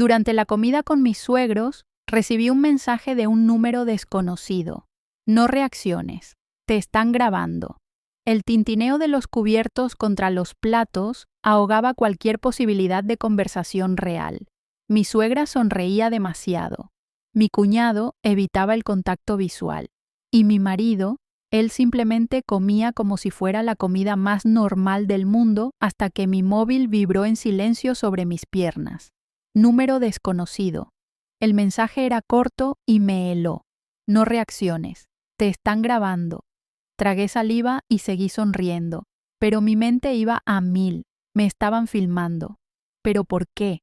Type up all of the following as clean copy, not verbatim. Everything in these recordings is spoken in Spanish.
Durante la comida con mis suegros, recibí un mensaje de un número desconocido. No reacciones. Te están grabando. El tintineo de los cubiertos contra los platos ahogaba cualquier posibilidad de conversación real. Mi suegra sonreía demasiado. Mi cuñado evitaba el contacto visual. Y mi marido, él simplemente comía como si fuera la comida más normal del mundo hasta que mi móvil vibró en silencio sobre mis piernas. Número desconocido. El mensaje era corto y me heló. No reacciones. Te están grabando. Tragué saliva y seguí sonriendo, pero mi mente iba a 1000. Me estaban filmando. ¿Pero por qué?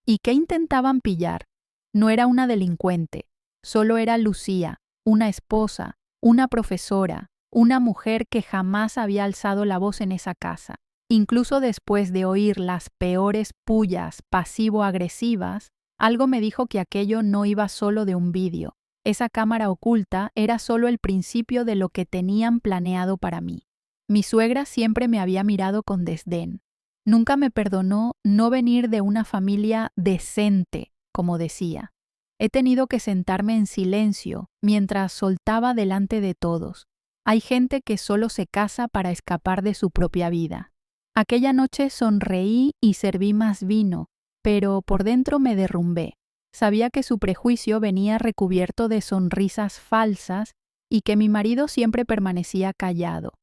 ¿Y qué intentaban pillar? No era una delincuente, solo era Lucía, una esposa, una profesora, una mujer que jamás había alzado la voz en esa casa. Incluso después de oír las peores pullas pasivo-agresivas, algo me dijo que aquello no iba solo de un vídeo. Esa cámara oculta era solo el principio de lo que tenían planeado para mí. Mi suegra siempre me había mirado con desdén. Nunca me perdonó no venir de una familia decente, como decía. He tenido que sentarme en silencio mientras soltaba delante de todos. Hay gente que solo se casa para escapar de su propia vida. Aquella noche sonreí y serví más vino, pero por dentro me derrumbé. Sabía que su prejuicio venía recubierto de sonrisas falsas y que mi marido siempre permanecía callado.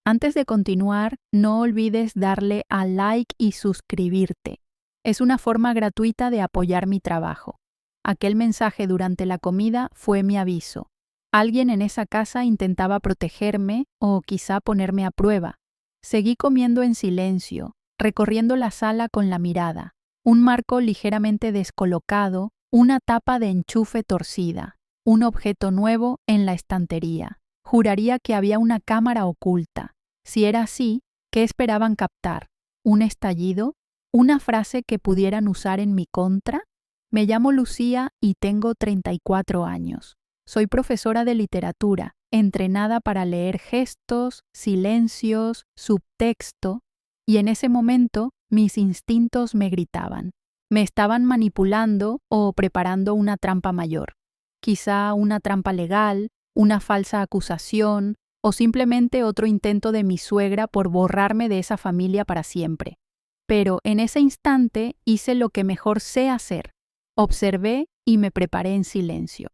Antes de continuar, no olvides darle a like y suscribirte. Es una forma gratuita de apoyar mi trabajo. Aquel mensaje durante la comida fue mi aviso. Alguien en esa casa intentaba protegerme o quizá ponerme a prueba. Seguí comiendo en silencio, recorriendo la sala con la mirada. Un marco ligeramente descolocado, una tapa de enchufe torcida, un objeto nuevo en la estantería. Juraría que había una cámara oculta. Si era así, ¿qué esperaban captar? ¿Un estallido? ¿Una frase que pudieran usar en mi contra? Me llamo Lucía y tengo 34 años. Soy profesora de literatura, entrenada para leer gestos, silencios, subtexto, y en ese momento mis instintos me gritaban. Me estaban manipulando o preparando una trampa mayor. Quizá una trampa legal, una falsa acusación o simplemente otro intento de mi suegra por borrarme de esa familia para siempre. Pero en ese instante hice lo que mejor sé hacer. Observé y me preparé en silencio.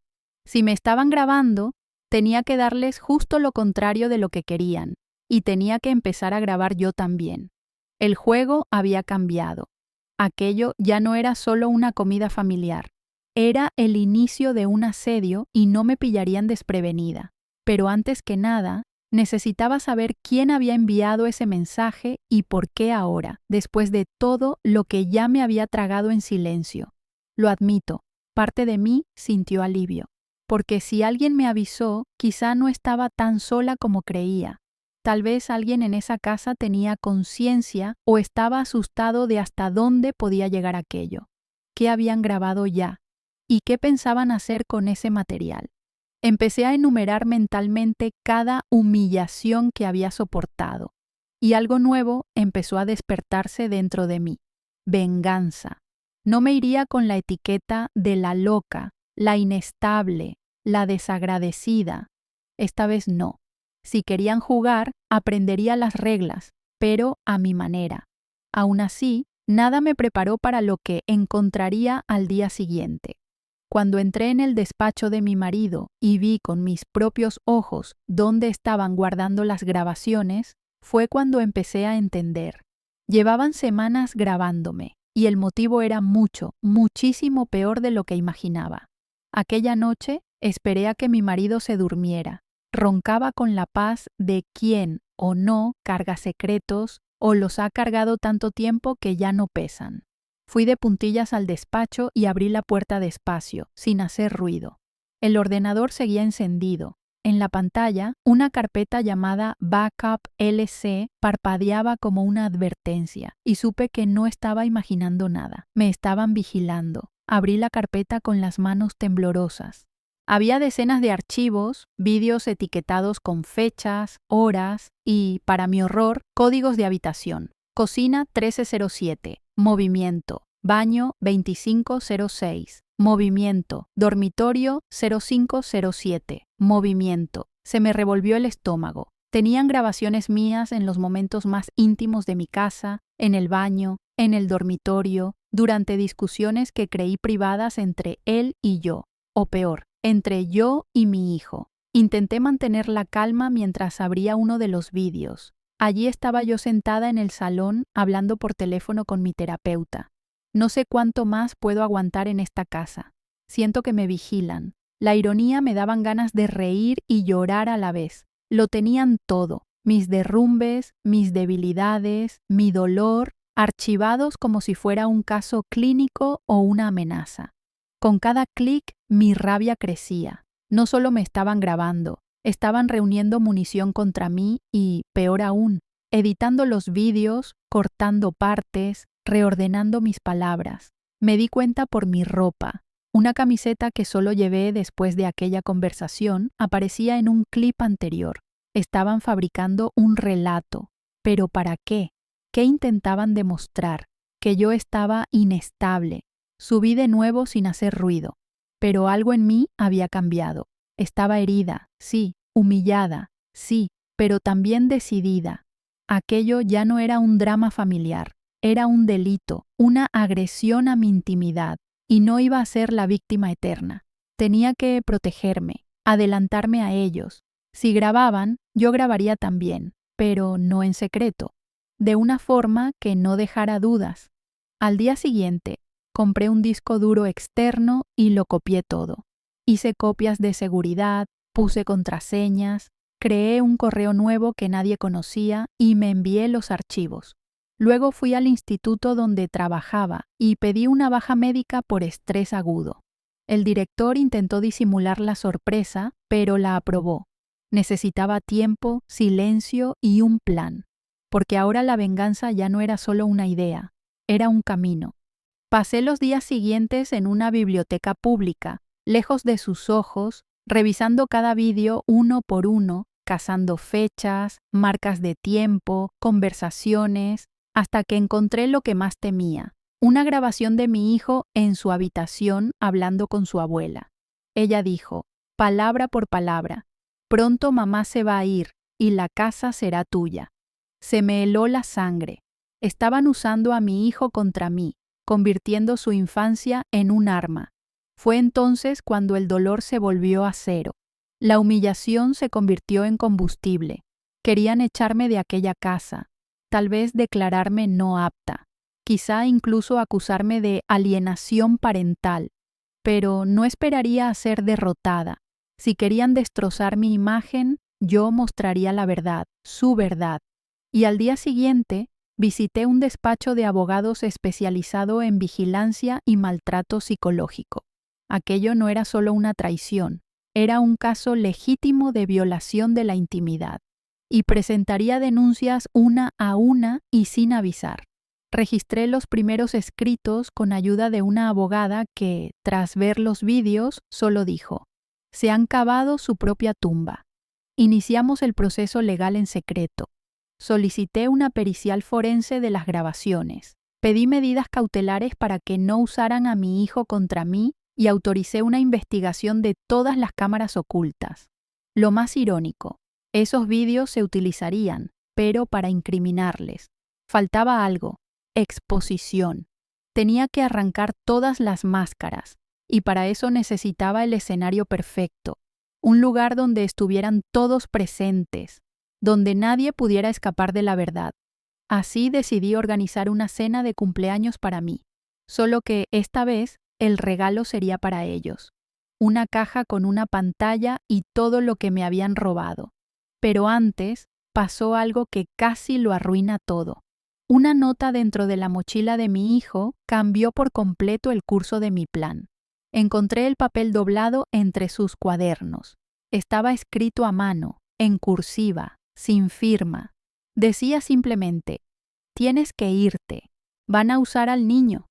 Si me estaban grabando, tenía que darles justo lo contrario de lo que querían, y tenía que empezar a grabar yo también. El juego había cambiado. Aquello ya no era solo una comida familiar. Era el inicio de un asedio y no me pillarían desprevenida. Pero antes que nada, necesitaba saber quién había enviado ese mensaje y por qué ahora, después de todo lo que ya me había tragado en silencio. Lo admito, parte de mí sintió alivio, porque si alguien me avisó, quizá no estaba tan sola como creía. Tal vez alguien en esa casa tenía conciencia o estaba asustado de hasta dónde podía llegar aquello. ¿Qué habían grabado ya? ¿Y qué pensaban hacer con ese material? Empecé a enumerar mentalmente cada humillación que había soportado, y algo nuevo empezó a despertarse dentro de mí. Venganza. No me iría con la etiqueta de la loca, la inestable, la desagradecida. Esta vez no. Si querían jugar, aprendería las reglas, pero a mi manera. Aún así, nada me preparó para lo que encontraría al día siguiente. Cuando entré en el despacho de mi marido y vi con mis propios ojos dónde estaban guardando las grabaciones, fue cuando empecé a entender. Llevaban semanas grabándome, y el motivo era muchísimo peor de lo que imaginaba. Aquella noche esperé a que mi marido se durmiera. Roncaba con la paz de quien o no carga secretos o los ha cargado tanto tiempo que ya no pesan. Fui de puntillas al despacho y abrí la puerta despacio, sin hacer ruido. El ordenador seguía encendido. En la pantalla, una carpeta llamada Backup LC parpadeaba como una advertencia, y supe que no estaba imaginando nada. Me estaban vigilando. Abrí la carpeta con las manos temblorosas. Había decenas de archivos, vídeos etiquetados con fechas, horas y, para mi horror, códigos de habitación. Cocina 1307, movimiento, baño 2506, movimiento, dormitorio 0507, movimiento. Se me revolvió el estómago. Tenían grabaciones mías en los momentos más íntimos de mi casa, en el baño, en el dormitorio, durante discusiones que creí privadas entre él y yo, o peor, entre yo y mi hijo. Intenté mantener la calma mientras abría uno de los vídeos. Allí estaba yo sentada en el salón hablando por teléfono con mi terapeuta. No sé cuánto más puedo aguantar en esta casa. Siento que me vigilan. La ironía me daban ganas de reír y llorar a la vez. Lo tenían todo, mis derrumbes, mis debilidades, mi dolor, archivados como si fuera un caso clínico o una amenaza. Con cada clic, mi rabia crecía. No solo me estaban grabando, estaban reuniendo munición contra mí y, peor aún, editando los vídeos, cortando partes, reordenando mis palabras. Me di cuenta por mi ropa. Una camiseta que solo llevé después de aquella conversación aparecía en un clip anterior. Estaban fabricando un relato. ¿Pero para qué? ¿Qué intentaban demostrar? Que yo estaba inestable. Subí de nuevo sin hacer ruido. Pero algo en mí había cambiado. Estaba herida, sí, humillada, sí, pero también decidida. Aquello ya no era un drama familiar, era un delito, una agresión a mi intimidad, y no iba a ser la víctima eterna. Tenía que protegerme, adelantarme a ellos. Si grababan, yo grabaría también, pero no en secreto, de una forma que no dejara dudas. Al día siguiente, compré un disco duro externo y lo copié todo. Hice copias de seguridad, puse contraseñas, creé un correo nuevo que nadie conocía y me envié los archivos. Luego fui al instituto donde trabajaba y pedí una baja médica por estrés agudo. El director intentó disimular la sorpresa, pero la aprobó. Necesitaba tiempo, silencio y un plan, porque ahora la venganza ya no era solo una idea, era un camino. Pasé los días siguientes en una biblioteca pública, lejos de sus ojos, revisando cada vídeo uno por uno, cazando fechas, marcas de tiempo, conversaciones, hasta que encontré lo que más temía, una grabación de mi hijo en su habitación hablando con su abuela. Ella dijo, palabra por palabra, pronto mamá se va a ir y la casa será tuya. Se me heló la sangre. Estaban usando a mi hijo contra mí, convirtiendo su infancia en un arma. Fue entonces cuando el dolor se volvió acero. La humillación se convirtió en combustible. Querían echarme de aquella casa, tal vez declararme no apta, quizá incluso acusarme de alienación parental, pero no esperaría a ser derrotada. Si querían destrozar mi imagen, yo mostraría la verdad, su verdad. Y al día siguiente, visité un despacho de abogados especializado en vigilancia y maltrato psicológico. Aquello no era solo una traición, era un caso legítimo de violación de la intimidad. Y presentaría denuncias una a una y sin avisar. Registré los primeros escritos con ayuda de una abogada que, tras ver los vídeos, solo dijo: se han cavado su propia tumba. Iniciamos el proceso legal en secreto. Solicité una pericial forense de las grabaciones. Pedí medidas cautelares para que no usaran a mi hijo contra mí y autoricé una investigación de todas las cámaras ocultas. Lo más irónico, esos vídeos se utilizarían, pero para incriminarles. Faltaba algo: exposición. Tenía que arrancar todas las máscaras, y para eso necesitaba el escenario perfecto, un lugar donde estuvieran todos presentes, donde nadie pudiera escapar de la verdad. Así decidí organizar una cena de cumpleaños para mí, solo que esta vez el regalo sería para ellos. Una caja con una pantalla y todo lo que me habían robado. Pero antes pasó algo que casi lo arruina todo. Una nota dentro de la mochila de mi hijo cambió por completo el curso de mi plan. Encontré el papel doblado entre sus cuadernos. Estaba escrito a mano, en cursiva, sin firma. Decía simplemente: tienes que irte. Van a usar al niño.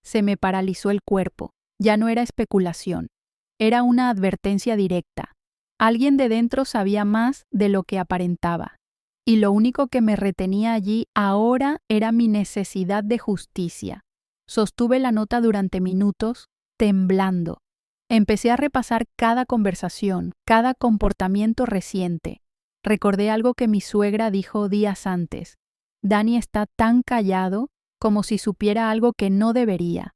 Se me paralizó el cuerpo. Ya no era especulación. Era una advertencia directa. Alguien de dentro sabía más de lo que aparentaba. Y lo único que me retenía allí ahora era mi necesidad de justicia. Sostuve la nota durante minutos, temblando. Empecé a repasar cada conversación, cada comportamiento reciente. Recordé algo que mi suegra dijo días antes. Dani está tan callado como si supiera algo que no debería.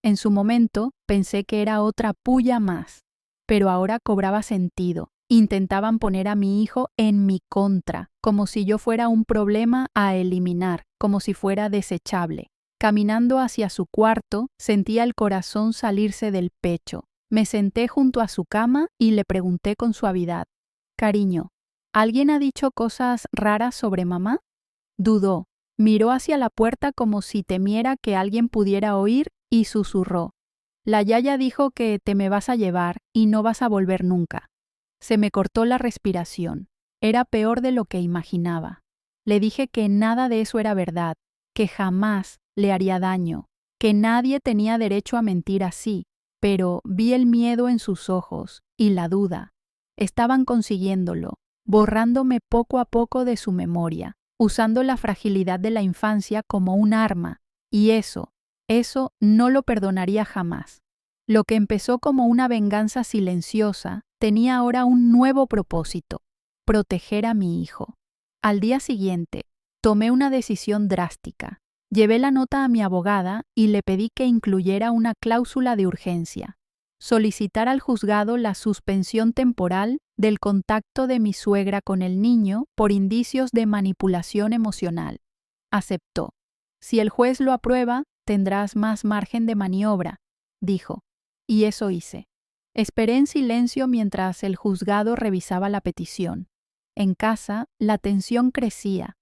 En su momento pensé que era otra puya más, pero ahora cobraba sentido. Intentaban poner a mi hijo en mi contra, como si yo fuera un problema a eliminar, como si fuera desechable. Caminando hacia su cuarto, sentía el corazón salirse del pecho. Me senté junto a su cama y le pregunté con suavidad: «Cariño, ¿alguien ha dicho cosas raras sobre mamá?» Dudó, miró hacia la puerta como si temiera que alguien pudiera oír y susurró: «La yaya dijo que te me vas a llevar y no vas a volver nunca». Se me cortó la respiración. Era peor de lo que imaginaba. Le dije que nada de eso era verdad, que jamás le haría daño, que nadie tenía derecho a mentir así, pero vi el miedo en sus ojos y la duda. Estaban consiguiéndolo, borrándome poco a poco de su memoria, usando la fragilidad de la infancia como un arma, y eso no lo perdonaría jamás. Lo que empezó como una venganza silenciosa tenía ahora un nuevo propósito: proteger a mi hijo. Al día siguiente, tomé una decisión drástica. Llevé la nota a mi abogada y le pedí que incluyera una cláusula de urgencia. Solicitar al juzgado la suspensión temporal del contacto de mi suegra con el niño por indicios de manipulación emocional. Aceptó. «Si el juez lo aprueba, tendrás más margen de maniobra», dijo. Y eso hice. Esperé en silencio mientras el juzgado revisaba la petición. En casa, la tensión crecía.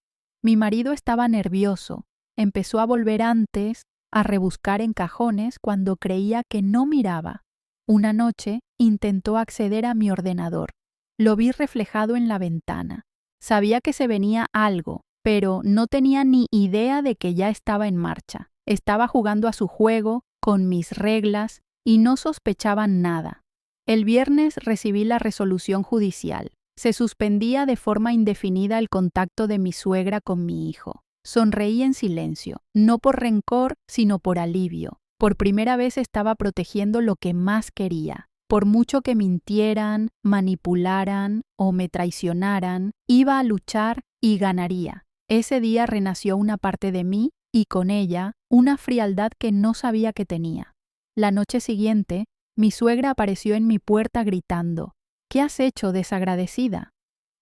Mi marido estaba nervioso. Empezó a volver antes, a rebuscar en cajones cuando creía que no miraba. Una noche intentó acceder a mi ordenador. Lo vi reflejado en la ventana. Sabía que se venía algo, pero no tenía ni idea de que ya estaba en marcha. Estaba jugando a su juego, con mis reglas, y no sospechaban nada. El viernes recibí la resolución judicial. Se suspendía de forma indefinida el contacto de mi suegra con mi hijo. Sonreí en silencio, no por rencor, sino por alivio. Por primera vez estaba protegiendo lo que más quería. Por mucho que mintieran, manipularan o me traicionaran, iba a luchar y ganaría. Ese día renació una parte de mí y con ella una frialdad que no sabía que tenía. La noche siguiente, mi suegra apareció en mi puerta gritando: «¿Qué has hecho, desagradecida?».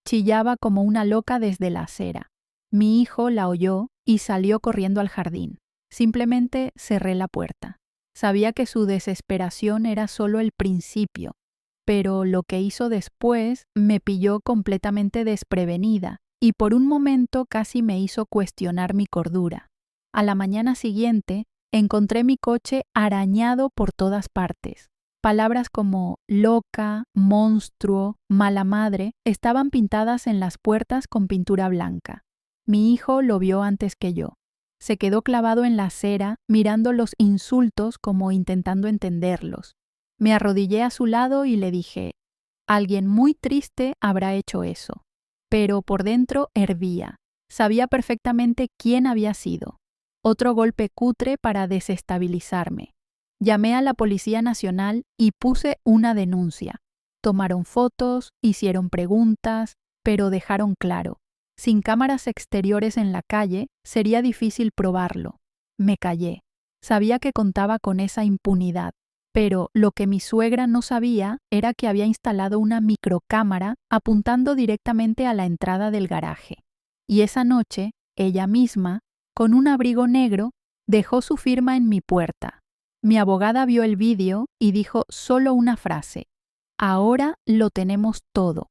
Chillaba como una loca desde la acera. Mi hijo la oyó y salió corriendo al jardín. Simplemente cerré la puerta. Sabía que su desesperación era solo el principio, pero lo que hizo después me pilló completamente desprevenida y por un momento casi me hizo cuestionar mi cordura. A la mañana siguiente, encontré mi coche arañado por todas partes. Palabras como loca, monstruo, mala madre estaban pintadas en las puertas con pintura blanca. Mi hijo lo vio antes que yo. Se quedó clavado en la acera, mirando los insultos como intentando entenderlos. Me arrodillé a su lado y le dije: «Alguien muy triste habrá hecho eso». Pero por dentro hervía. Sabía perfectamente quién había sido. Otro golpe cutre para desestabilizarme. Llamé a la Policía Nacional y puse una denuncia. Tomaron fotos, hicieron preguntas, pero dejaron claro: sin cámaras exteriores en la calle, sería difícil probarlo. Me callé. Sabía que contaba con esa impunidad, pero lo que mi suegra no sabía era que había instalado una microcámara apuntando directamente a la entrada del garaje. Y esa noche, ella misma, con un abrigo negro, dejó su firma en mi puerta. Mi abogada vio el vídeo y dijo solo una frase: «Ahora lo tenemos todo».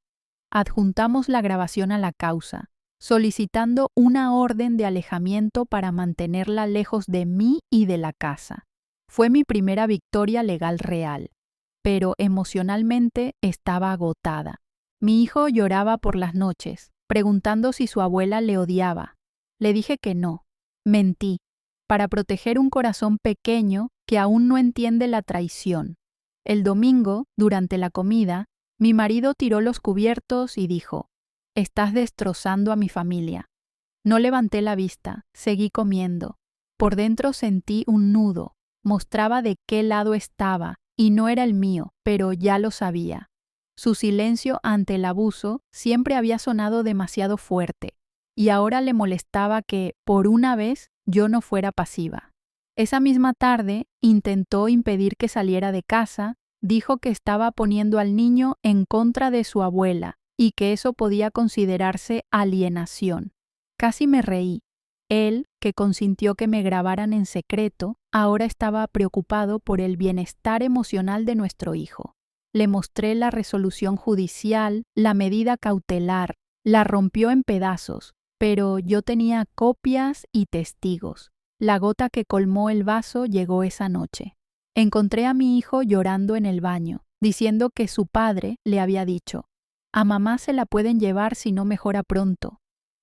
Adjuntamos la grabación a la causa, solicitando una orden de alejamiento para mantenerla lejos de mí y de la casa. Fue mi primera victoria legal real, pero emocionalmente estaba agotada. Mi hijo lloraba por las noches, preguntando si su abuela le odiaba. Le dije que no. Mentí, para proteger un corazón pequeño que aún no entiende la traición. El domingo, durante la comida, mi marido tiró los cubiertos y dijo: «Estás destrozando a mi familia». No levanté la vista, seguí comiendo. Por dentro sentí un nudo, mostraba de qué lado estaba, y no era el mío, pero ya lo sabía. Su silencio ante el abuso siempre había sonado demasiado fuerte, y ahora le molestaba que, por una vez, yo no fuera pasiva. Esa misma tarde intentó impedir que saliera de casa, dijo que estaba poniendo al niño en contra de su abuela y que eso podía considerarse alienación. Casi me reí. Él, que consintió que me grabaran en secreto, ahora estaba preocupado por el bienestar emocional de nuestro hijo. Le mostré la resolución judicial, la medida cautelar, la rompió en pedazos, pero yo tenía copias y testigos. La gota que colmó el vaso llegó esa noche. Encontré a mi hijo llorando en el baño, diciendo que su padre le había dicho: «A mamá se la pueden llevar si no mejora pronto».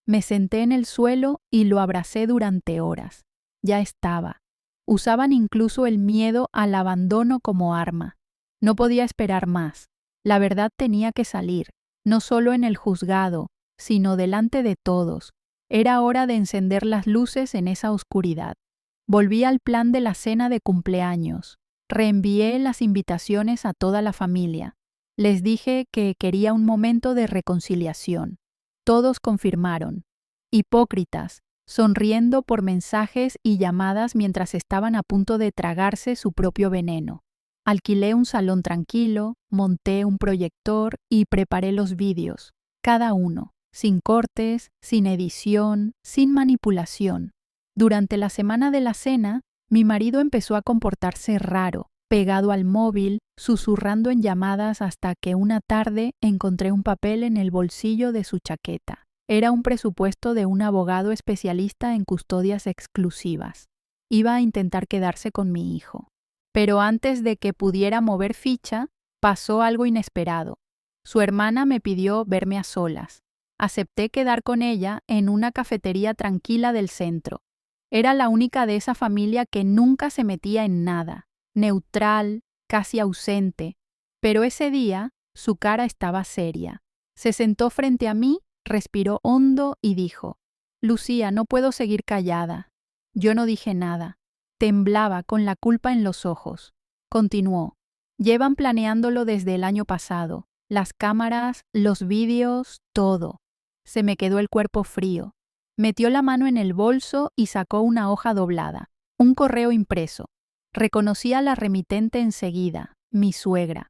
Me senté en el suelo y lo abracé durante horas. Ya estaba. Usaban incluso el miedo al abandono como arma. No podía esperar más. La verdad tenía que salir, no solo en el juzgado, sino delante de todos. Era hora de encender las luces en esa oscuridad. Volví al plan de la cena de cumpleaños. Reenvié las invitaciones a toda la familia. Les dije que quería un momento de reconciliación. Todos confirmaron. Hipócritas, sonriendo por mensajes y llamadas mientras estaban a punto de tragarse su propio veneno. Alquilé un salón tranquilo, monté un proyector y preparé los vídeos, cada uno, sin cortes, sin edición, sin manipulación. Durante la semana de la cena, mi marido empezó a comportarse raro, pegado al móvil, susurrando en llamadas hasta que una tarde encontré un papel en el bolsillo de su chaqueta. Era un presupuesto de un abogado especialista en custodias exclusivas. Iba a intentar quedarse con mi hijo. Pero antes de que pudiera mover ficha, pasó algo inesperado. Su hermana me pidió verme a solas. Acepté quedar con ella en una cafetería tranquila del centro. Era la única de esa familia que nunca se metía en nada, neutral, casi ausente, pero ese día su cara estaba seria. Se sentó frente a mí, respiró hondo y dijo: «Lucía, no puedo seguir callada». Yo no dije nada. Temblaba con la culpa en los ojos. Continuó: «Llevan planeándolo desde el año pasado. Las cámaras, los vídeos, todo». Se me quedó el cuerpo frío. Metió la mano en el bolso y sacó una hoja doblada, un correo impreso. Reconocí a la remitente enseguida, mi suegra.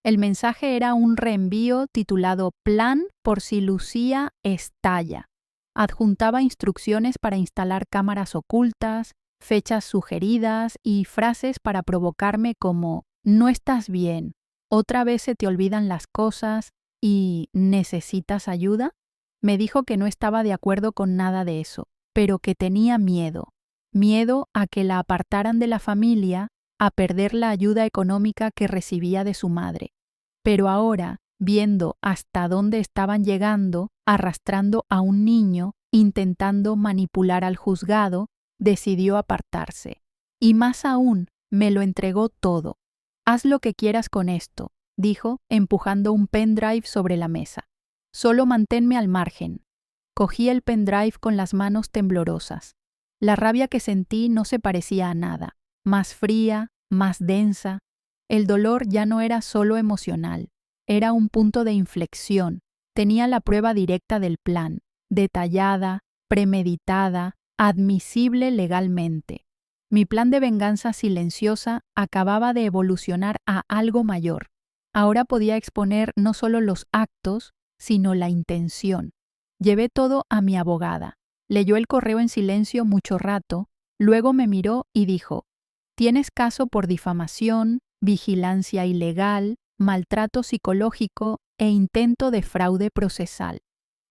El mensaje era un reenvío titulado «Plan por si Lucía estalla». Adjuntaba instrucciones para instalar cámaras ocultas, fechas sugeridas y frases para provocarme como «no estás bien», «otra vez se te olvidan las cosas» y «¿necesitas ayuda?». Me dijo que no estaba de acuerdo con nada de eso, pero que tenía miedo. Miedo a que la apartaran de la familia, a perder la ayuda económica que recibía de su madre. Pero ahora, viendo hasta dónde estaban llegando, arrastrando a un niño, intentando manipular al juzgado, decidió apartarse. Y más aún, me lo entregó todo. «Haz lo que quieras con esto», dijo, empujando un pendrive sobre la mesa. «Solo manténme al margen». Cogí el pendrive con las manos temblorosas. La rabia que sentí no se parecía a nada, más fría, más densa. El dolor ya no era solo emocional, era un punto de inflexión. Tenía la prueba directa del plan, detallada, premeditada, admisible legalmente. Mi plan de venganza silenciosa acababa de evolucionar a algo mayor. Ahora podía exponer no solo los actos, sino la intención. Llevé todo a mi abogada. Leyó el correo en silencio mucho rato, luego me miró y dijo: «Tienes caso por difamación, vigilancia ilegal, maltrato psicológico e intento de fraude procesal».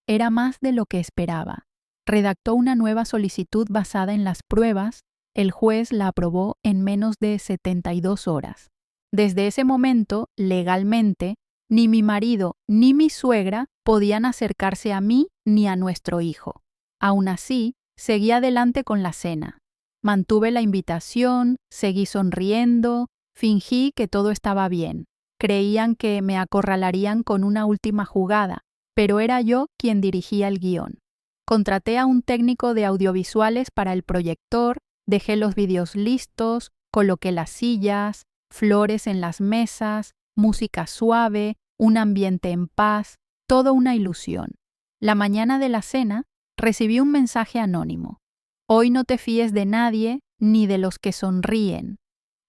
Era más de lo que esperaba. Redactó una nueva solicitud basada en las pruebas. El juez la aprobó en menos de 72 horas. Desde ese momento, legalmente, ni mi marido ni mi suegra podían acercarse a mí ni a nuestro hijo. Aún así, seguí adelante con la cena. Mantuve la invitación, seguí sonriendo, fingí que todo estaba bien. Creían que me acorralarían con una última jugada, pero era yo quien dirigía el guión. Contraté a un técnico de audiovisuales para el proyector, Dejé los vídeos listos, coloqué las sillas, flores en las mesas, música suave, un ambiente en paz, todo una ilusión. La mañana de la cena recibí un mensaje anónimo. Hoy no te fíes de nadie ni de los que sonríen.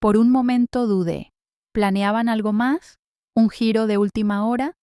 Por un momento dudé. ¿Planeaban algo más? ¿Un giro de última hora?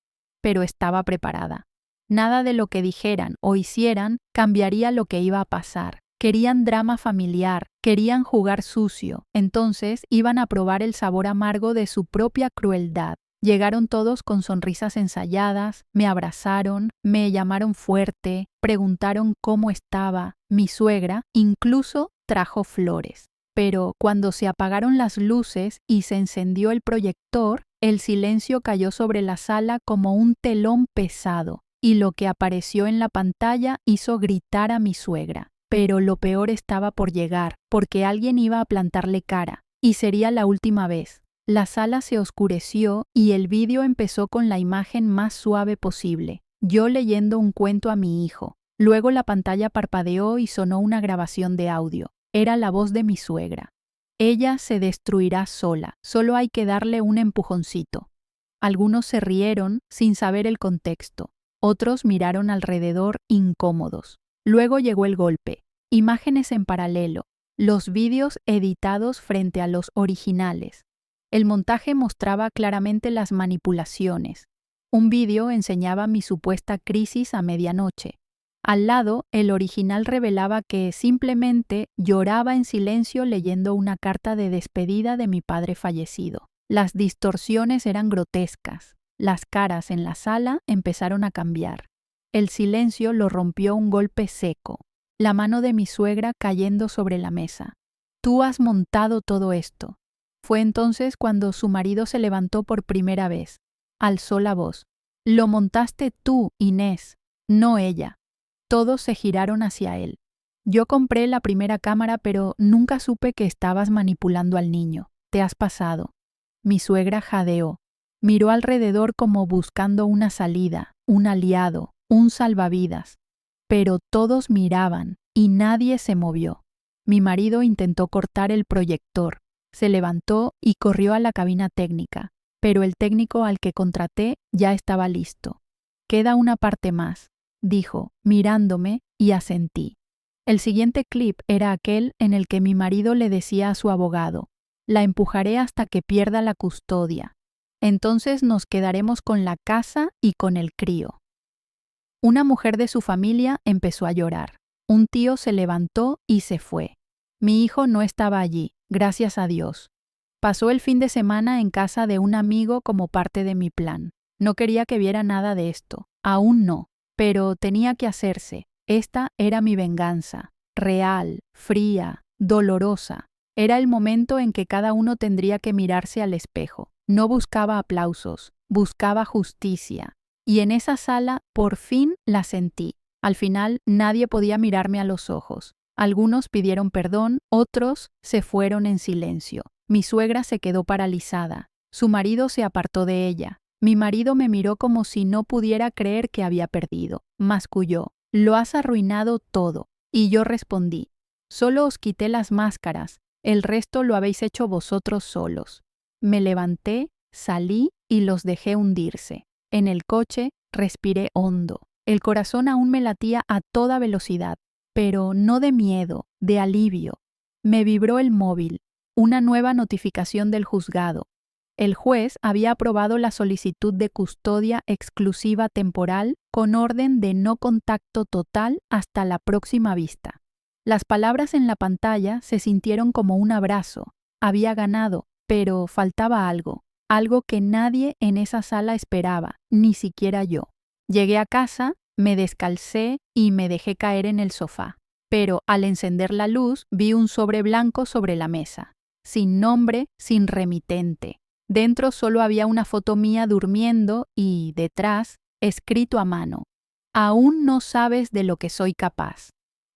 Pero estaba preparada. Nada de lo que dijeran o hicieran cambiaría lo que iba a pasar. Querían drama familiar, querían jugar sucio, entonces iban a probar el sabor amargo de su propia crueldad. Llegaron todos con sonrisas ensayadas, me abrazaron, me llamaron fuerte, preguntaron cómo estaba. Mi suegra incluso trajo flores. Pero cuando se apagaron las luces y se encendió el proyector, el silencio cayó sobre la sala como un telón pesado, y lo que apareció en la pantalla hizo gritar a mi suegra. Pero lo peor estaba por llegar, porque alguien iba a plantarle cara, y sería la última vez. La sala se oscureció y el vídeo empezó con la imagen más suave posible, yo leyendo un cuento a mi hijo. Luego la pantalla parpadeó y sonó una grabación de audio. Era la voz de mi suegra. Ella se destruirá sola, solo hay que darle un empujoncito. Algunos se rieron sin saber el contexto, otros miraron alrededor incómodos. Luego llegó el golpe, imágenes en paralelo, los vídeos editados frente a los originales. El montaje mostraba claramente las manipulaciones. Un vídeo enseñaba mi supuesta crisis a medianoche. Al lado, el original revelaba que simplemente lloraba en silencio leyendo una carta de despedida de mi padre fallecido. Las distorsiones eran grotescas. Las caras en la sala empezaron a cambiar. El silencio lo rompió un golpe seco, la mano de mi suegra cayendo sobre la mesa. Tú has montado todo esto. Fue entonces cuando su marido se levantó por primera vez. Alzó la voz. Lo montaste tú, Inés, no ella. Todos se giraron hacia él. Yo compré la primera cámara, pero nunca supe que estabas manipulando al niño. Te has pasado. Mi suegra jadeó. Miró alrededor como buscando una salida, un aliado, un salvavidas. Pero todos miraban y nadie se movió. Mi marido intentó cortar el proyector. Se levantó y corrió a la cabina técnica, pero el técnico al que contraté ya estaba listo. Queda una parte más, dijo, mirándome, y asentí. El siguiente clip era aquel en el que mi marido le decía a su abogado, la empujaré hasta que pierda la custodia. Entonces nos quedaremos con la casa y con el crío. Una mujer de su familia empezó a llorar. Un tío se levantó y se fue. Mi hijo no estaba allí, gracias a Dios. Pasó el fin de semana en casa de un amigo como parte de mi plan. No quería que viera nada de esto, aún no, pero tenía que hacerse. Esta era mi venganza, real, fría, dolorosa. Era el momento en que cada uno tendría que mirarse al espejo. No buscaba aplausos, buscaba justicia. Y en esa sala, por fin, la sentí. Al final, nadie podía mirarme a los ojos. Algunos pidieron perdón, otros se fueron en silencio. Mi suegra se quedó paralizada. Su marido se apartó de ella. Mi marido me miró como si no pudiera creer que había perdido. Masculló. Lo has arruinado todo. Y yo respondí. Solo os quité las máscaras. El resto lo habéis hecho vosotros solos. Me levanté, salí y los dejé hundirse. En el coche respiré hondo. El corazón aún me latía a toda velocidad, pero no de miedo, de alivio. Me vibró el móvil, una nueva notificación del juzgado. El juez había aprobado la solicitud de custodia exclusiva temporal con orden de no contacto total hasta la próxima vista. Las palabras en la pantalla se sintieron como un abrazo. Había ganado, pero faltaba algo que nadie en esa sala esperaba, ni siquiera yo. Llegué a casa, me descalcé y me dejé caer en el sofá. Pero al encender la luz vi un sobre blanco sobre la mesa, sin nombre, sin remitente. Dentro solo había una foto mía durmiendo y, detrás, escrito a mano. Aún no sabes de lo que soy capaz.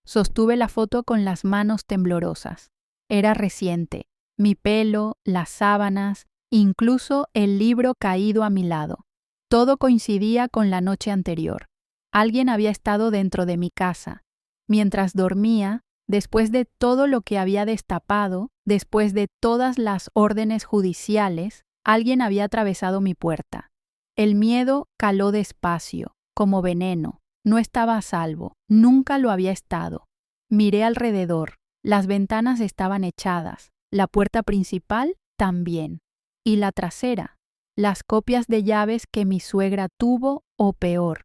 Sostuve la foto con las manos temblorosas. Era reciente. Mi pelo, las sábanas, incluso el libro caído a mi lado. Todo coincidía con la noche anterior. Alguien había estado dentro de mi casa. Mientras dormía, Después de todo lo que había destapado, después de todas las órdenes judiciales, alguien había atravesado mi puerta. El miedo caló despacio, como veneno. No estaba a salvo, nunca lo había estado. Miré alrededor. Las ventanas estaban echadas, la puerta principal también. Y la trasera, las copias de llaves que mi suegra tuvo, o peor,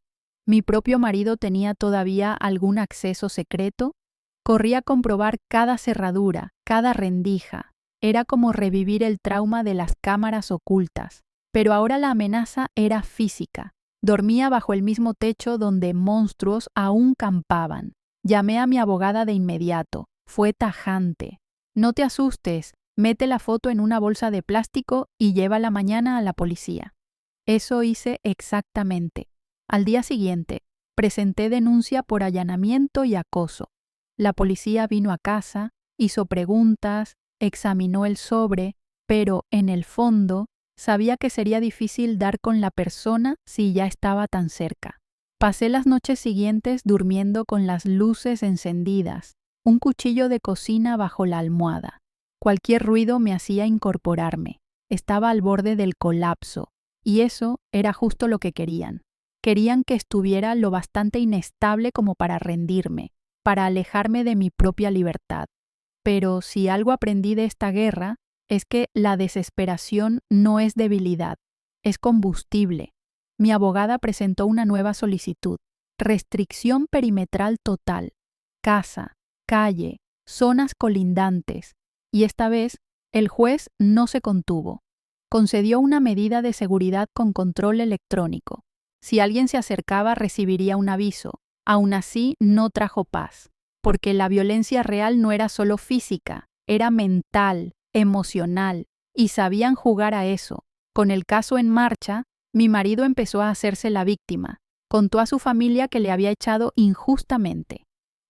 mi propio marido tenía todavía algún acceso secreto. Corrí a comprobar cada cerradura, cada rendija. Era como revivir el trauma de las cámaras ocultas. Pero ahora la amenaza era física. Dormía bajo el mismo techo donde monstruos aún campaban. Llamé a mi abogada de inmediato. Fue tajante. No te asustes, mete la foto en una bolsa de plástico y llévala mañana a la policía. Eso hice exactamente. Al día siguiente, presenté denuncia por allanamiento y acoso. La policía vino a casa, hizo preguntas, examinó el sobre, pero, en el fondo, sabía que sería difícil dar con la persona si ya estaba tan cerca. Pasé las noches siguientes durmiendo con las luces encendidas, un cuchillo de cocina bajo la almohada. Cualquier ruido me hacía incorporarme. Estaba al borde del colapso, y eso era justo lo que querían. Querían que estuviera lo bastante inestable como para rendirme, para alejarme de mi propia libertad. Pero si algo aprendí de esta guerra, es que la desesperación no es debilidad, es combustible. Mi abogada presentó una nueva solicitud: restricción perimetral total, casa, calle, zonas colindantes, y esta vez el juez no se contuvo. Concedió una medida de seguridad con control electrónico. Si alguien se acercaba, recibiría un aviso. Aún así, no trajo paz, porque la violencia real no era solo física, era mental, emocional, y sabían jugar a eso. Con el caso en marcha, mi marido empezó a hacerse la víctima. Contó a su familia que le había echado injustamente.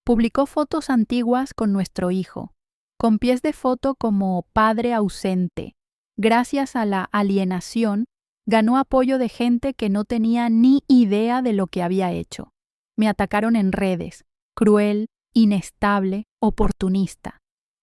Publicó fotos antiguas con nuestro hijo, con pies de foto como padre ausente. Gracias a la alienación, ganó apoyo de gente que no tenía ni idea de lo que había hecho. Me atacaron en redes, cruel, inestable, oportunista.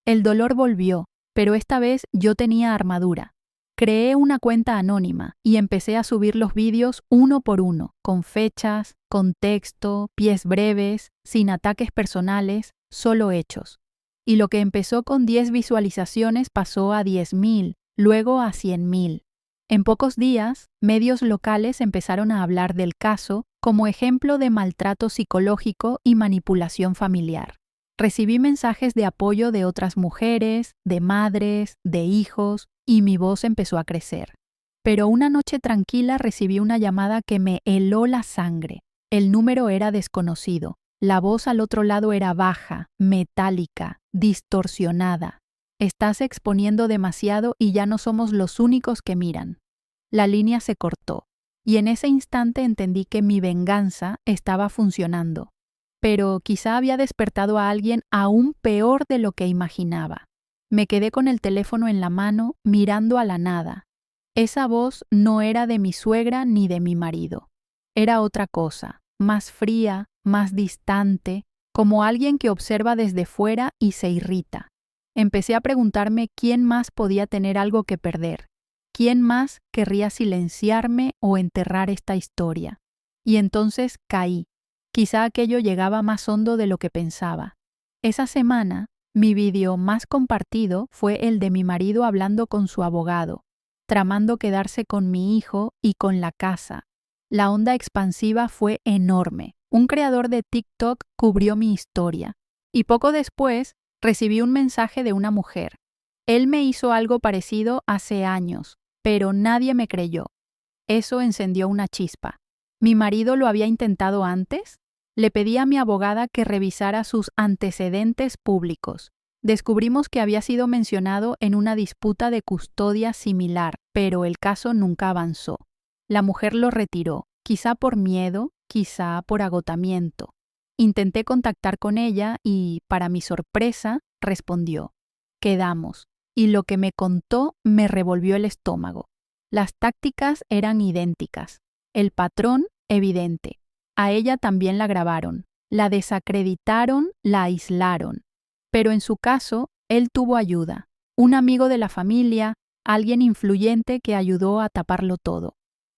El dolor volvió, pero esta vez yo tenía armadura. Creé una cuenta anónima y empecé a subir los vídeos uno por uno, con fechas, con texto, pies breves, sin ataques personales, solo hechos. Y lo que empezó con 10 visualizaciones pasó a 10.000, luego a 100.000. En pocos días, medios locales empezaron a hablar del caso como ejemplo de maltrato psicológico y manipulación familiar. Recibí mensajes de apoyo de otras mujeres, de madres, de hijos, y mi voz empezó a crecer. Pero una noche tranquila recibí una llamada que me heló la sangre. El número era desconocido. La voz al otro lado era baja, metálica, distorsionada. Estás exponiendo demasiado y ya no somos los únicos que miran. La línea se cortó, y en ese instante entendí que mi venganza estaba funcionando. Pero quizá había despertado a alguien aún peor de lo que imaginaba. Me quedé con el teléfono en la mano, mirando a la nada. Esa voz no era de mi suegra ni de mi marido. Era otra cosa, más fría, más distante, como alguien que observa desde fuera y se irrita. Empecé a preguntarme quién más podía tener algo que perder, quién más querría silenciarme o enterrar esta historia. Y entonces caí. Quizá aquello llegaba más hondo de lo que pensaba. Esa semana, mi vídeo más compartido fue el de mi marido hablando con su abogado, tramando quedarse con mi hijo y con la casa. La onda expansiva fue enorme. Un creador de TikTok cubrió mi historia. Y poco después, recibí un mensaje de una mujer. Él me hizo algo parecido hace años, pero nadie me creyó. Eso encendió una chispa. ¿Mi marido lo había intentado antes? Le pedí a mi abogada que revisara sus antecedentes públicos. Descubrimos que había sido mencionado en una disputa de custodia similar, pero el caso nunca avanzó. La mujer lo retiró, quizá por miedo, quizá por agotamiento. Intenté contactar con ella y, para mi sorpresa, respondió. Quedamos, y lo que me contó me revolvió el estómago. Las tácticas eran idénticas, el patrón evidente. A ella también la grabaron, la desacreditaron, la aislaron. Pero en su caso, él tuvo ayuda. Un amigo de la familia, alguien influyente que ayudó a taparlo todo.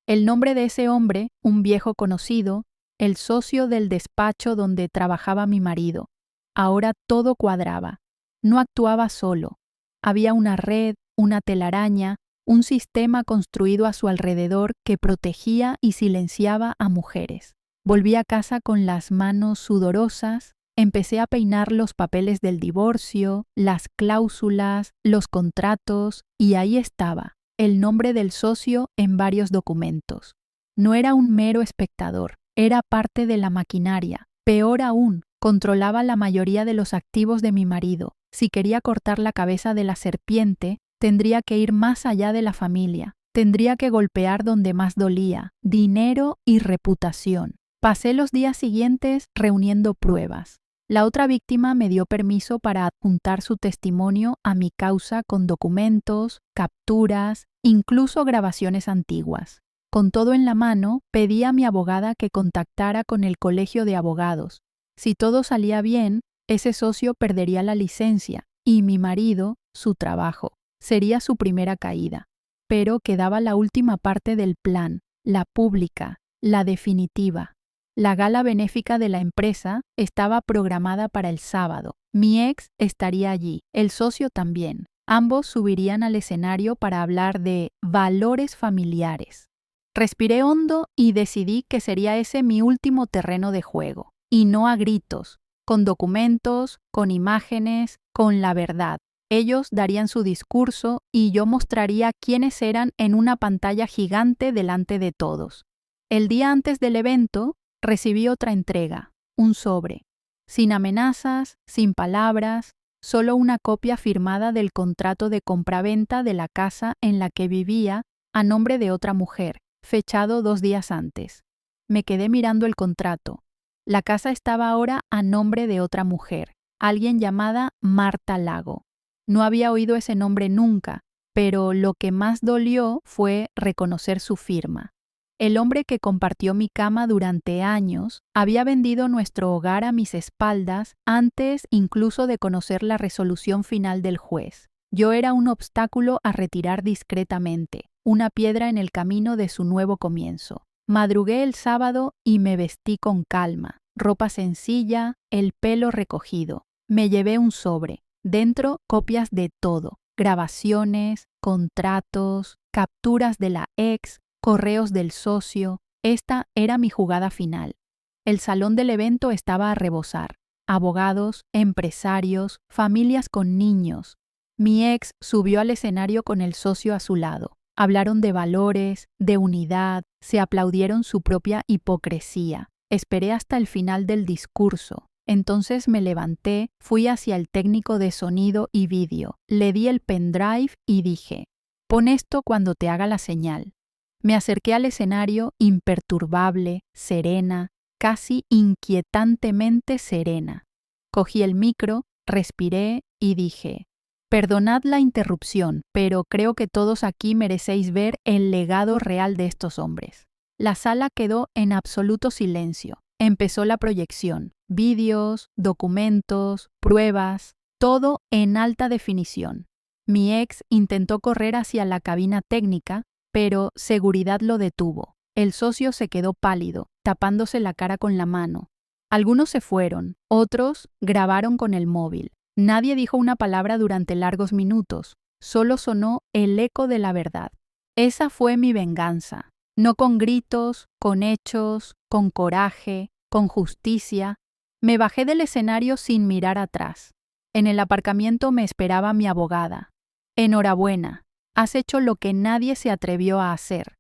El nombre de ese hombre, un viejo conocido, el socio del despacho donde trabajaba mi marido. Ahora todo cuadraba. No actuaba solo. Había una red, una telaraña, un sistema construido a su alrededor que protegía y silenciaba a mujeres. Volví a casa con las manos sudorosas, empecé a peinar los papeles del divorcio, las cláusulas, los contratos, y ahí estaba, el nombre del socio en varios documentos. No era un mero espectador, era parte de la maquinaria. Peor aún, controlaba la mayoría de los activos de mi marido. Si quería cortar la cabeza de la serpiente, tendría que ir más allá de la familia. Tendría que golpear donde más dolía, dinero y reputación. Pasé los días siguientes reuniendo pruebas. La otra víctima me dio permiso para adjuntar su testimonio a mi causa con documentos, capturas, incluso grabaciones antiguas. Con todo en la mano, pedí a mi abogada que contactara con el colegio de abogados. Si todo salía bien, ese socio perdería la licencia y mi marido, su trabajo. Sería su primera caída. Pero quedaba la última parte del plan, la pública, la definitiva. La gala benéfica de la empresa estaba programada para el sábado. Mi ex estaría allí, el socio también. Ambos subirían al escenario para hablar de valores familiares. Respiré hondo y decidí que sería ese mi último terreno de juego. Y no a gritos, con documentos, con imágenes, con la verdad. Ellos darían su discurso y yo mostraría quiénes eran en una pantalla gigante delante de todos. El día antes del evento, recibí otra entrega, un sobre. Sin amenazas, sin palabras, solo una copia firmada del contrato de compraventa de la casa en la que vivía a nombre de otra mujer, fechado 2 días antes. Me quedé mirando el contrato. La casa estaba ahora a nombre de otra mujer, alguien llamada Marta Lago. No había oído ese nombre nunca, pero lo que más dolió fue reconocer su firma. El hombre que compartió mi cama durante años había vendido nuestro hogar a mis espaldas antes incluso de conocer la resolución final del juez. Yo era un obstáculo a retirar discretamente, una piedra en el camino de su nuevo comienzo. Madrugué el sábado y me vestí con calma, ropa sencilla, el pelo recogido. Me llevé un sobre, dentro copias de todo, grabaciones, contratos, capturas de la ex, correos del socio. Esta era mi jugada final. El salón del evento estaba a rebosar. Abogados, empresarios, familias con niños. Mi ex subió al escenario con el socio a su lado. Hablaron de valores, de unidad, se aplaudieron su propia hipocresía. Esperé hasta el final del discurso. Entonces me levanté, fui hacia el técnico de sonido y vídeo, le di el pendrive y dije, pon esto cuando te haga la señal. Me acerqué al escenario imperturbable, serena, casi inquietantemente serena. Cogí el micro, respiré y dije, perdonad la interrupción, pero creo que todos aquí merecéis ver el legado real de estos hombres. La sala quedó en absoluto silencio. Empezó la proyección, vídeos, documentos, pruebas, todo en alta definición. Mi ex intentó correr hacia la cabina técnica, pero seguridad lo detuvo. El socio se quedó pálido, tapándose la cara con la mano. Algunos se fueron, otros grabaron con el móvil. Nadie dijo una palabra durante largos minutos, solo sonó el eco de la verdad. Esa fue mi venganza. No con gritos, con hechos, con coraje, con justicia. Me bajé del escenario sin mirar atrás. En el aparcamiento me esperaba mi abogada. Enhorabuena, has hecho lo que nadie se atrevió a hacer.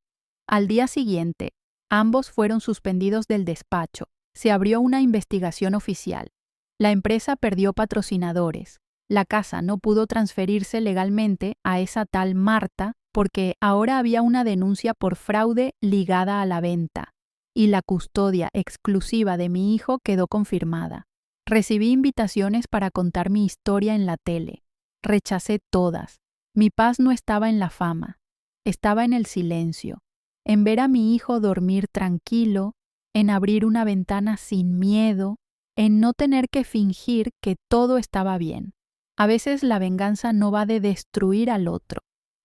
Al día siguiente, ambos fueron suspendidos del despacho. Se abrió una investigación oficial. La empresa perdió patrocinadores. La casa no pudo transferirse legalmente a esa tal Marta porque ahora había una denuncia por fraude ligada a la venta, y la custodia exclusiva de mi hijo quedó confirmada. Recibí invitaciones para contar mi historia en la tele. Rechacé todas. Mi paz no estaba en la fama, estaba en el silencio, en ver a mi hijo dormir tranquilo, en abrir una ventana sin miedo, en no tener que fingir que todo estaba bien. A veces la venganza no va de destruir al otro,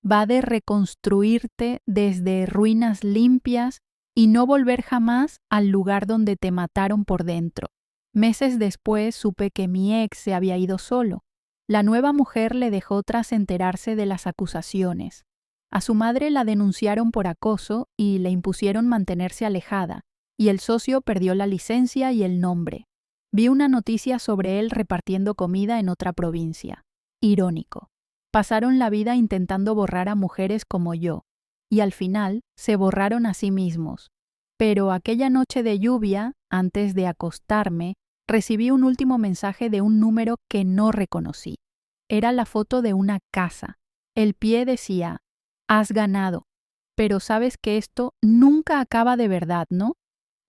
va de reconstruirte desde ruinas limpias y no volver jamás al lugar donde te mataron por dentro. Meses después supe que mi ex se había ido solo. La nueva mujer le dejó tras enterarse de las acusaciones. A su madre la denunciaron por acoso y le impusieron mantenerse alejada, y el socio perdió la licencia y el nombre. Vi una noticia sobre él repartiendo comida en otra provincia. Irónico. Pasaron la vida intentando borrar a mujeres como yo, y al final se borraron a sí mismos. Pero aquella noche de lluvia, antes de acostarme, recibí un último mensaje de un número que no reconocí. Era la foto de una casa. El pie decía: has ganado. Pero sabes que esto nunca acaba de verdad, ¿no?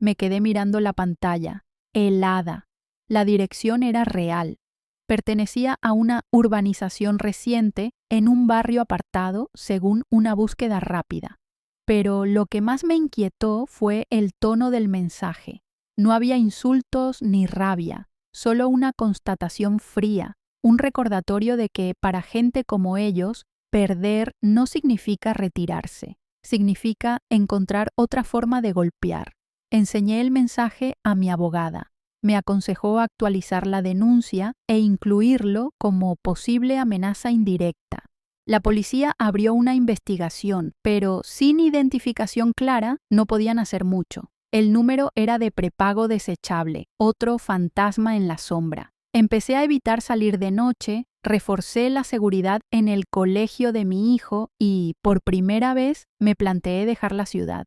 Me quedé mirando la pantalla, helada. La dirección era real. Pertenecía a una urbanización reciente en un barrio apartado según una búsqueda rápida. Pero lo que más me inquietó fue el tono del mensaje. No había insultos ni rabia, solo una constatación fría, un recordatorio de que para gente como ellos, perder no significa retirarse, significa encontrar otra forma de golpear. Enseñé el mensaje a mi abogada. Me aconsejó actualizar la denuncia e incluirlo como posible amenaza indirecta. La policía abrió una investigación, pero sin identificación clara no podían hacer mucho. El número era de prepago desechable, otro fantasma en la sombra. Empecé a evitar salir de noche, reforcé la seguridad en el colegio de mi hijo y, por primera vez, me planteé dejar la ciudad.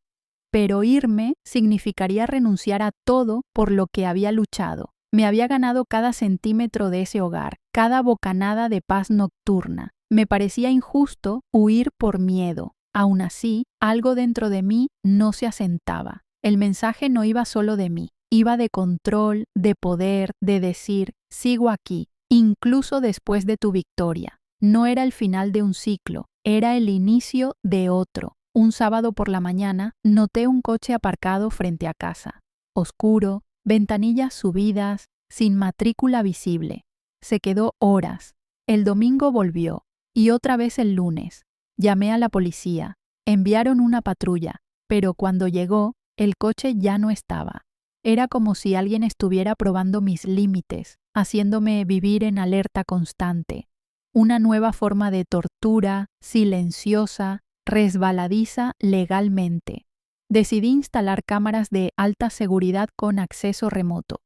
Pero irme significaría renunciar a todo por lo que había luchado. Me había ganado cada centímetro de ese hogar, cada bocanada de paz nocturna. Me parecía injusto huir por miedo. Aún así, algo dentro de mí no se asentaba. El mensaje no iba solo de mí, iba de control, de poder, de decir: sigo aquí, incluso después de tu victoria. No era el final de un ciclo, era el inicio de otro. Un sábado por la mañana noté un coche aparcado frente a casa. Oscuro, ventanillas subidas, sin matrícula visible. Se quedó horas. El domingo volvió, y otra vez el lunes. Llamé a la policía. Enviaron una patrulla, pero cuando llegó, el coche ya no estaba. Era como si alguien estuviera probando mis límites, haciéndome vivir en alerta constante. Una nueva forma de tortura, silenciosa, resbaladiza legalmente. Decidí instalar cámaras de alta seguridad con acceso remoto.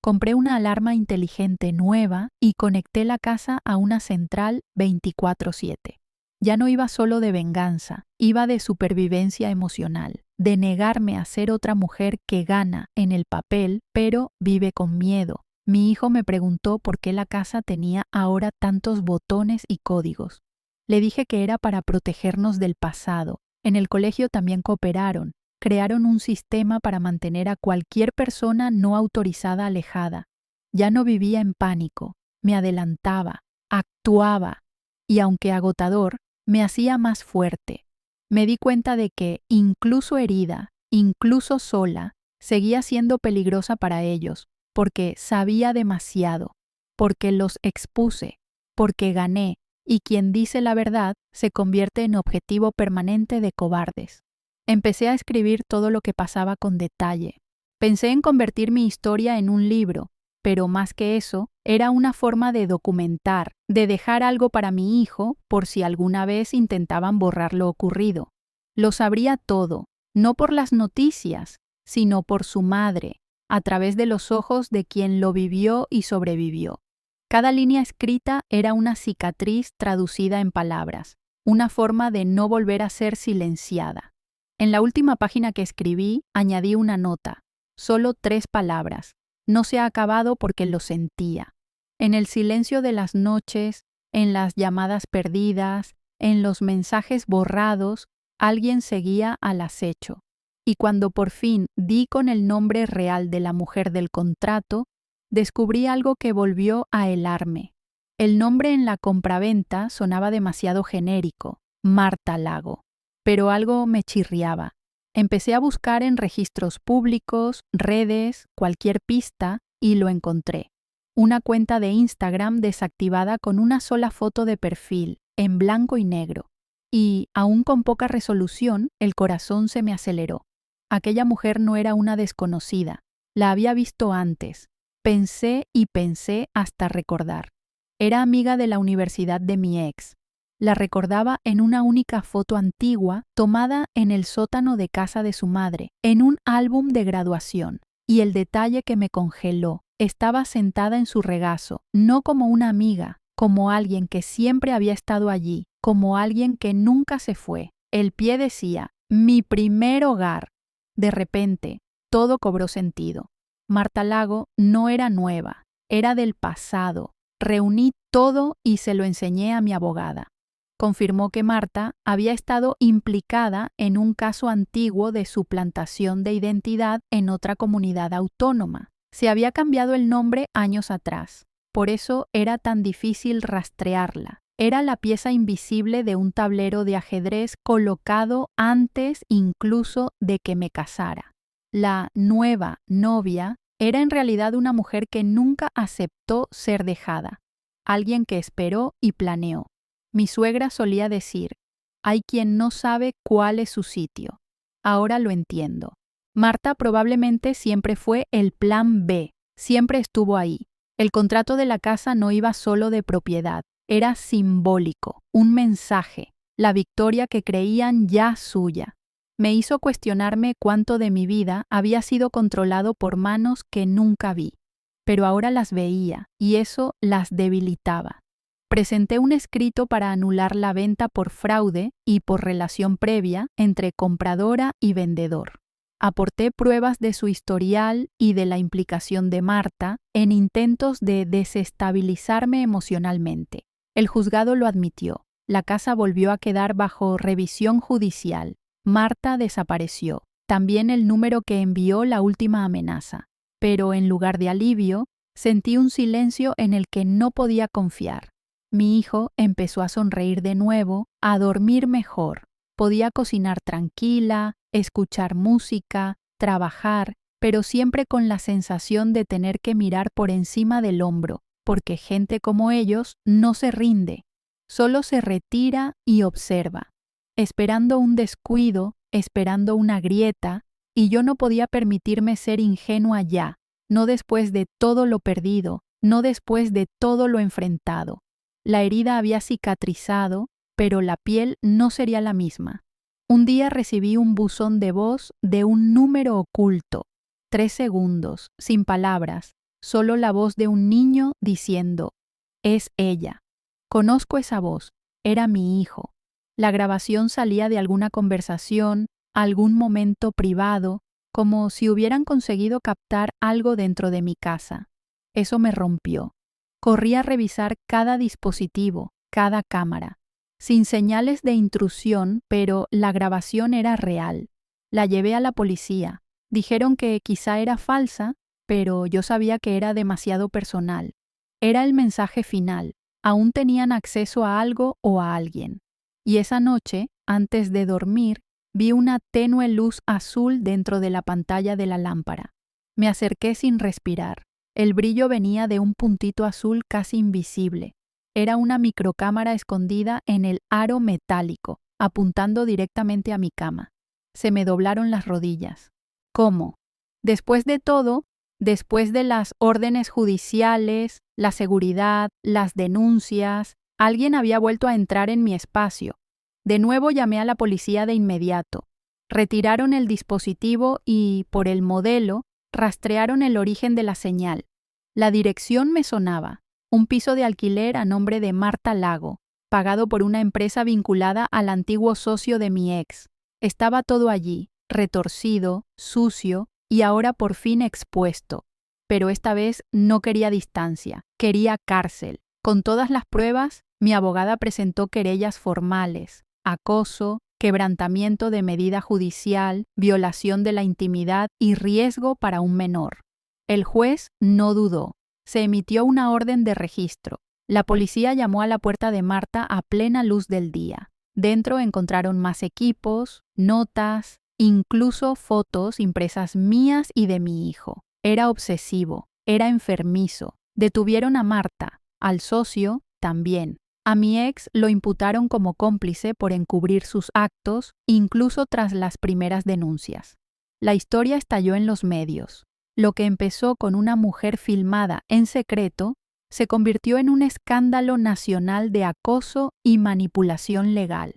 Compré una alarma inteligente nueva y conecté la casa a una central 24/7. Ya no iba solo de venganza, iba de supervivencia emocional, de negarme a ser otra mujer que gana en el papel, pero vive con miedo. Mi hijo me preguntó por qué la casa tenía ahora tantos botones y códigos. Le dije que era para protegernos del pasado. En el colegio también cooperaron. Crearon un sistema para mantener a cualquier persona no autorizada alejada. Ya no vivía en pánico. Me adelantaba, actuaba, y aunque agotador, me hacía más fuerte. Me di cuenta de que, incluso herida, incluso sola, seguía siendo peligrosa para ellos, porque sabía demasiado, porque los expuse, porque gané, y quien dice la verdad se convierte en objetivo permanente de cobardes. Empecé a escribir todo lo que pasaba con detalle. Pensé en convertir mi historia en un libro, pero más que eso, era una forma de documentar, de dejar algo para mi hijo por si alguna vez intentaban borrar lo ocurrido. Lo sabría todo, no por las noticias, sino por su madre, a través de los ojos de quien lo vivió y sobrevivió. Cada línea escrita era una cicatriz traducida en palabras, una forma de no volver a ser silenciada. En la última página que escribí, añadí una nota, solo 3 palabras. No se ha acabado porque lo sentía. En el silencio de las noches, en las llamadas perdidas, en los mensajes borrados, alguien seguía al acecho. Y cuando por fin di con el nombre real de la mujer del contrato, descubrí algo que volvió a helarme. El nombre en la compraventa sonaba demasiado genérico, Marta Lago, pero algo me chirriaba. Empecé a buscar en registros públicos, redes, cualquier pista, y lo encontré. Una cuenta de Instagram desactivada con una sola foto de perfil, en blanco y negro. Y, aún con poca resolución, el corazón se me aceleró. Aquella mujer no era una desconocida. La había visto antes. Pensé y pensé hasta recordar. Era amiga de la universidad de mi ex. La recordaba en una única foto antigua tomada en el sótano de casa de su madre, en un álbum de graduación. Y el detalle que me congeló, estaba sentada en su regazo, no como una amiga, como alguien que siempre había estado allí, como alguien que nunca se fue. El pie decía, mi primer hogar. De repente, todo cobró sentido. Marta Lago no era nueva, era del pasado. Reuní todo y se lo enseñé a mi abogada. Confirmó que Marta había estado implicada en un caso antiguo de suplantación de identidad en otra comunidad autónoma. Se había cambiado el nombre años atrás. Por eso era tan difícil rastrearla. Era la pieza invisible de un tablero de ajedrez colocado antes incluso de que me casara. La nueva novia era en realidad una mujer que nunca aceptó ser dejada. Alguien que esperó y planeó. Mi suegra solía decir, hay quien no sabe cuál es su sitio. Ahora lo entiendo. Marta probablemente siempre fue el plan B, siempre estuvo ahí. El contrato de la casa no iba solo de propiedad, era simbólico, un mensaje, la victoria que creían ya suya. Me hizo cuestionarme cuánto de mi vida había sido controlado por manos que nunca vi, pero ahora las veía y eso las debilitaba. Presenté un escrito para anular la venta por fraude y por relación previa entre compradora y vendedor. Aporté pruebas de su historial y de la implicación de Marta en intentos de desestabilizarme emocionalmente. El juzgado lo admitió. La casa volvió a quedar bajo revisión judicial. Marta desapareció. También el número que envió la última amenaza. Pero en lugar de alivio, sentí un silencio en el que no podía confiar. Mi hijo empezó a sonreír de nuevo, a dormir mejor. Podía cocinar tranquila, escuchar música, trabajar, pero siempre con la sensación de tener que mirar por encima del hombro, porque gente como ellos no se rinde, solo se retira y observa, esperando un descuido, esperando una grieta, y yo no podía permitirme ser ingenua ya, no después de todo lo perdido, no después de todo lo enfrentado. La herida había cicatrizado, pero la piel no sería la misma. Un día recibí un buzón de voz de un número oculto. 3 segundos, sin palabras, solo la voz de un niño diciendo, es ella. Conozco esa voz, era mi hijo. La grabación salía de alguna conversación, algún momento privado, como si hubieran conseguido captar algo dentro de mi casa. Eso me rompió. Corrí a revisar cada dispositivo, cada cámara. Sin señales de intrusión, pero la grabación era real. La llevé a la policía. Dijeron que quizá era falsa, pero yo sabía que era demasiado personal. Era el mensaje final. Aún tenían acceso a algo o a alguien. Y esa noche, antes de dormir, vi una tenue luz azul dentro de la pantalla de la lámpara. Me acerqué sin respirar. El brillo venía de un puntito azul casi invisible. Era una microcámara escondida en el aro metálico, apuntando directamente a mi cama. Se me doblaron las rodillas. ¿Cómo? Después de todo, después de las órdenes judiciales, la seguridad, las denuncias, alguien había vuelto a entrar en mi espacio. De nuevo llamé a la policía de inmediato. Retiraron el dispositivo y, por el modelo, rastrearon el origen de la señal. La dirección me sonaba. Un piso de alquiler a nombre de Marta Lago, pagado por una empresa vinculada al antiguo socio de mi ex. Estaba todo allí, retorcido, sucio y ahora por fin expuesto. Pero esta vez no quería distancia, quería cárcel. Con todas las pruebas, mi abogada presentó querellas formales, acoso, quebrantamiento de medida judicial, violación de la intimidad y riesgo para un menor. El juez no dudó. Se emitió una orden de registro. La policía llamó a la puerta de Marta a plena luz del día. Dentro encontraron más equipos, notas, incluso fotos impresas mías y de mi hijo. Era obsesivo. Era enfermizo. Detuvieron a Marta, al socio también. A mi ex lo imputaron como cómplice por encubrir sus actos, incluso tras las primeras denuncias. La historia estalló en los medios. Lo que empezó con una mujer filmada en secreto se convirtió en un escándalo nacional de acoso y manipulación legal.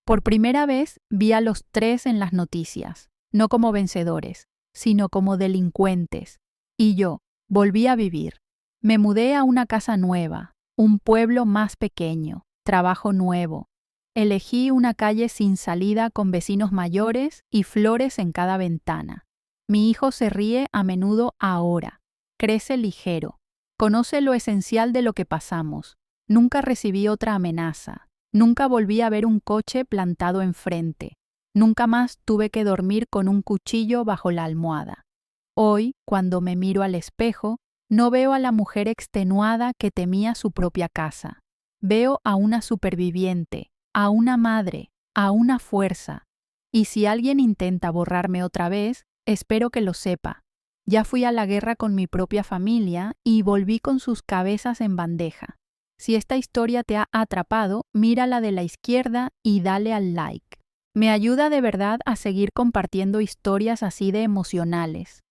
Por primera vez vi a los tres en las noticias, no como vencedores, sino como delincuentes. Y yo volví a vivir. Me mudé a una casa nueva, un pueblo más pequeño, trabajo nuevo. Elegí una calle sin salida con vecinos mayores y flores en cada ventana. Mi hijo se ríe a menudo ahora. Crece ligero. Conoce lo esencial de lo que pasamos. Nunca recibí otra amenaza. Nunca volví a ver un coche plantado enfrente. Nunca más tuve que dormir con un cuchillo bajo la almohada. Hoy, cuando me miro al espejo, no veo a la mujer extenuada que temía su propia casa. Veo a una superviviente, a una madre, a una fuerza. Y si alguien intenta borrarme otra vez, espero que lo sepa. Ya fui a la guerra con mi propia familia y volví con sus cabezas en bandeja. Si esta historia te ha atrapado, mírala de la izquierda y dale al like. Me ayuda de verdad a seguir compartiendo historias así de emocionales.